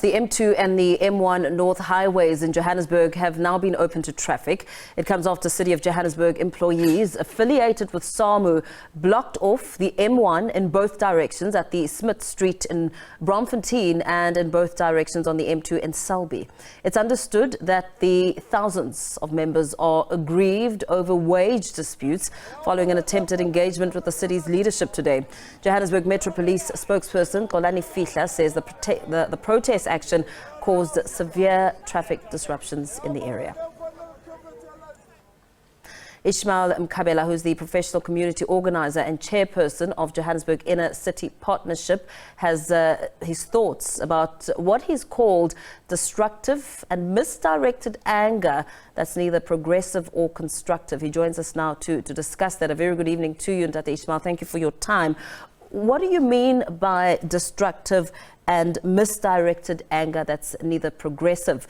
The M2 and the M1 North highways in Johannesburg have now been open to traffic. It comes after City of Johannesburg employees affiliated with SAMWU blocked off the M1 in both directions at the Smith Street in Braamfontein and in both directions on the M2 in Selby. It's understood that the thousands of members are aggrieved over wage disputes following an attempted engagement with the city's leadership today. Johannesburg Metro Police spokesperson Kolani Fihla says the protest action caused severe traffic disruptions in the area. Ishmael Mkhabela, who's the professional community organizer and chairperson of Johannesburg Inner City Partnership, has his thoughts about what he's called destructive and misdirected anger that's neither progressive or constructive. He joins us now to discuss that. A very good evening to you, Ntate Ishmael. Thank you for your time. What do you mean by destructive and misdirected anger that's neither progressive?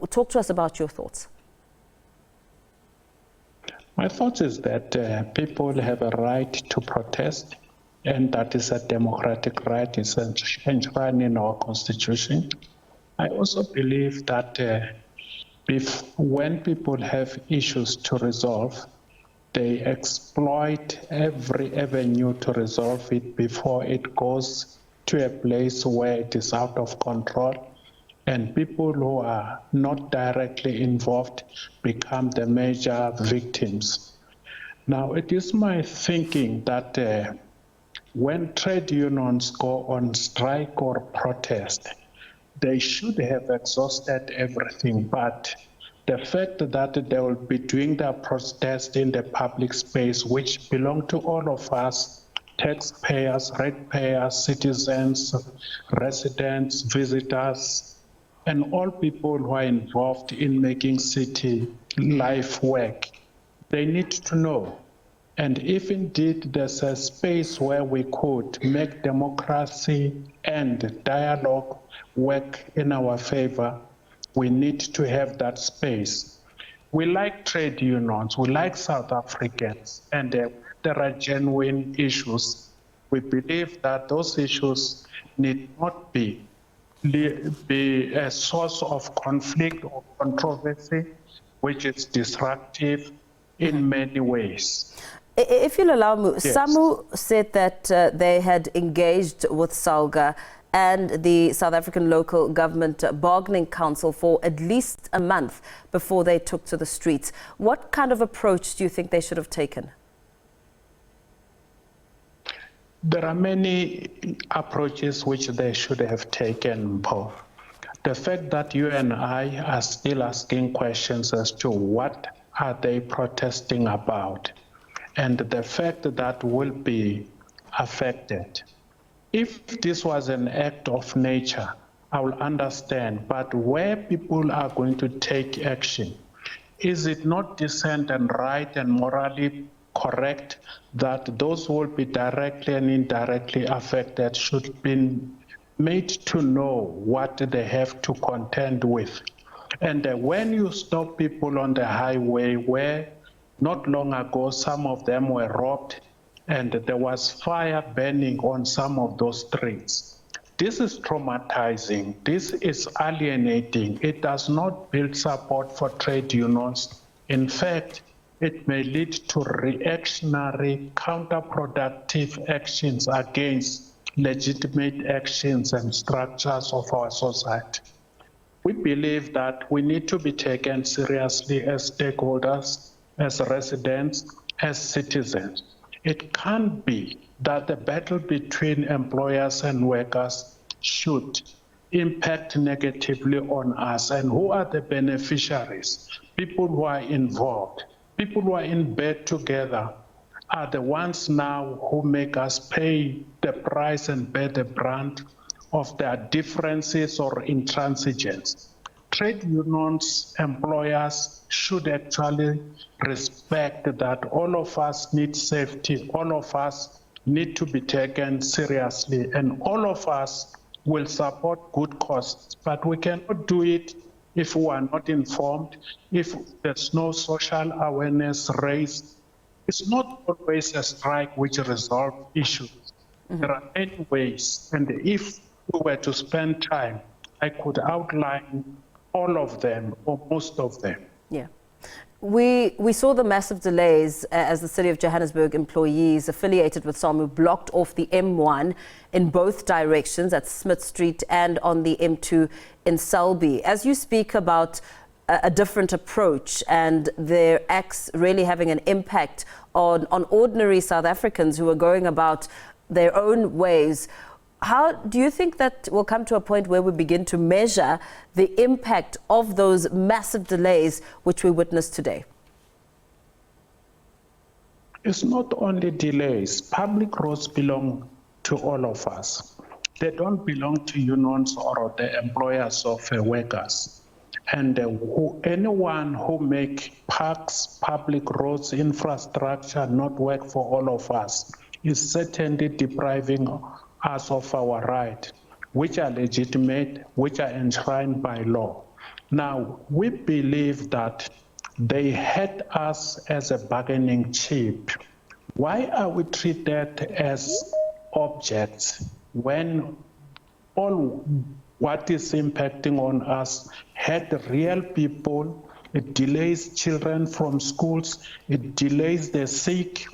Talk to us about your thoughts. My thoughts is that people have a right to protest, and that is a democratic right. It's enshrined in our constitution. I also believe that when people have issues to resolve, they exploit every avenue to resolve it before it goes to a place where it is out of control, and people who are not directly involved become the major victims. Now, it is my thinking that when trade unions go on strike or protest, they should have exhausted everything, but the fact that they will be doing their protest in the public space, which belong to all of us, taxpayers, ratepayers, citizens, residents, visitors, and all people who are involved in making city life work, they need to know. And if indeed there's a space where we could make democracy and dialogue work in our favor, we need to have that space. We like trade unions, we like South Africans, and there are genuine issues. We believe that those issues need not be a source of conflict or controversy, which is disruptive in many ways. If you'll allow me, yes. SAMWU said that they had engaged with SALGA and the South African Local Government Bargaining Council for at least a month before they took to the streets. What kind of approach do you think they should have taken? There are many approaches which they should have taken, Paul. The fact that you and I are still asking questions as to what are they protesting about, and the fact that will be affected. If this was an act of nature, I will understand, but where people are going to take action, is it not decent and right and morally correct that those who will be directly and indirectly affected should be made to know what they have to contend with? And when you stop people on the highway where not long ago some of them were robbed and there was fire burning on some of those streets, this is traumatizing, this is alienating, it does not build support for trade unions. In fact, it may lead to reactionary, counterproductive actions against legitimate actions and structures of our society. We believe that we need to be taken seriously as stakeholders, as residents, as citizens. It can't be that the battle between employers and workers should impact negatively on us. And who are the beneficiaries? People who are involved. People who are in bed together are the ones now who make us pay the price and bear the brunt of their differences or intransigence. Trade unions, employers should actually respect that all of us need safety, all of us need to be taken seriously, and all of us will support good causes, but we cannot do it if we are not informed, if there's no social awareness raised. It's not always a strike which resolves issues. There are many ways, and if we were to spend time I could outline all of them or most of them. Yeah. We saw the massive delays as the City of Johannesburg employees affiliated with SAMWU blocked off the M1 in both directions at Smith Street and on the M2 in Selby. As you speak about a different approach and their acts really having an impact on ordinary South Africans who are going about their own ways, how do you think that will come to a point where we begin to measure the impact of those massive delays which we witnessed today? It's not only delays. Public roads belong to all of us. They don't belong to unions or the employers of workers. And anyone who make parks, public roads, infrastructure not work for all of us is certainly depriving us of our right, which are legitimate, which are enshrined by law. Now, we believe that they had us as a bargaining chip. Why are we treated as objects when all what is impacting on us had real people? It delays children from schools, it delays the sick.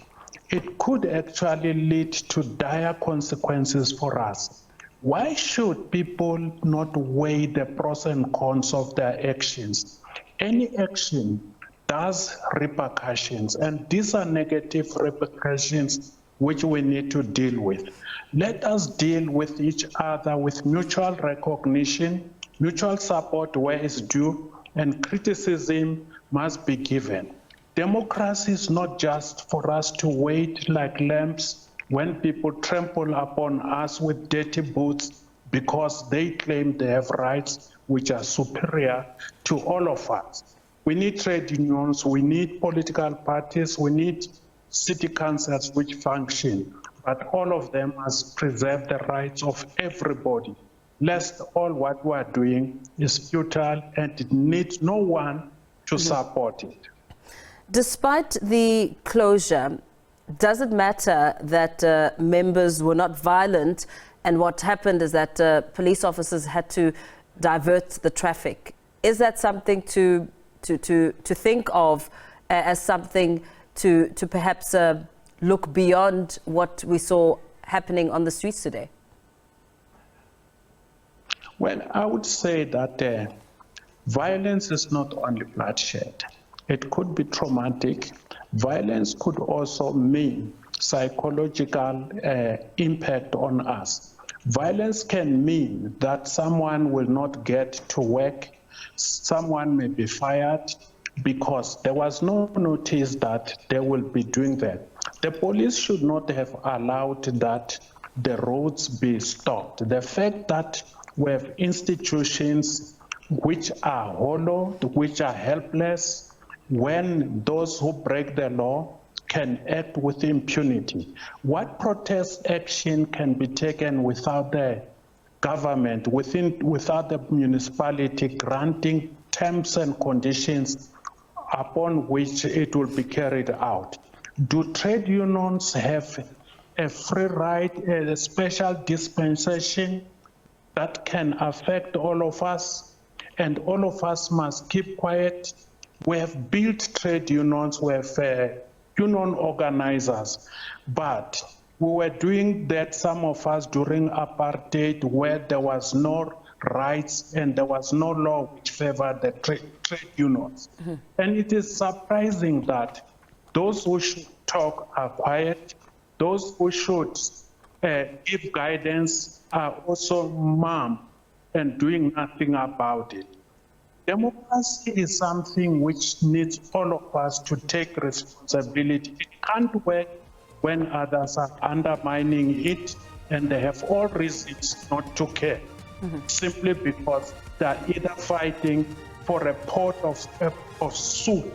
It could actually lead to dire consequences for us. Why should people not weigh the pros and cons of their actions? Any action does repercussions, and these are negative repercussions which we need to deal with. Let us deal with each other with mutual recognition, mutual support where it's due, and criticism must be given. Democracy is not just for us to wait like lambs when people trample upon us with dirty boots because they claim they have rights which are superior to all of us. We need trade unions, we need political parties, we need city councils which function, but all of them must preserve the rights of everybody, lest all what we are doing is futile and it needs no one to support it. Despite the closure, does it matter that members were not violent and what happened is that police officers had to divert the traffic? Is that something to think of as something to perhaps look beyond what we saw happening on the streets today? Well, I would say that violence is not only bloodshed. It could be traumatic. Violence could also mean psychological impact on us. Violence can mean that someone will not get to work, someone may be fired because there was no notice that they will be doing that. The police should not have allowed that the roads be stopped. The fact that we have institutions which are hollow, which are helpless, when those who break the law can act with impunity. What protest action can be taken without the government, without the municipality granting terms and conditions upon which it will be carried out? Do trade unions have a free right, a special dispensation that can affect all of us, and all of us must keep quiet? We have built trade unions, we have union organizers, but we were doing that, some of us, during apartheid, where there was no rights and there was no law which favored the trade unions. Mm-hmm. And it is surprising that those who should talk are quiet, those who should give guidance are also mum and doing nothing about it. Democracy is something which needs all of us to take responsibility. It can't work when others are undermining it and they have all reasons not to care, simply because they're either fighting for a pot of soup.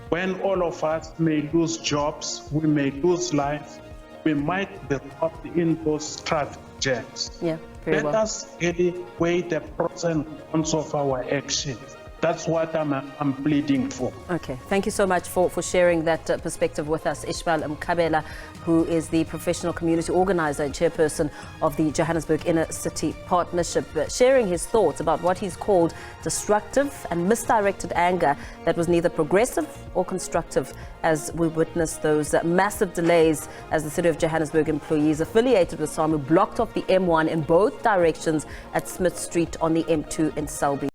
When all of us may lose jobs, we may lose life, we might be caught in those traffic jams. Yeah. Let us really weigh the pros and cons of our actions. That's what I'm pleading for. Okay, thank you so much for sharing that perspective with us. Ishmael Mkhabela, who is the professional community organizer and chairperson of the Johannesburg Inner City Partnership, sharing his thoughts about what he's called destructive and misdirected anger that was neither progressive or constructive as we witnessed those massive delays as the City of Johannesburg employees affiliated with SAMWU blocked off the M1 in both directions at Smith Street on the M2 in SABC.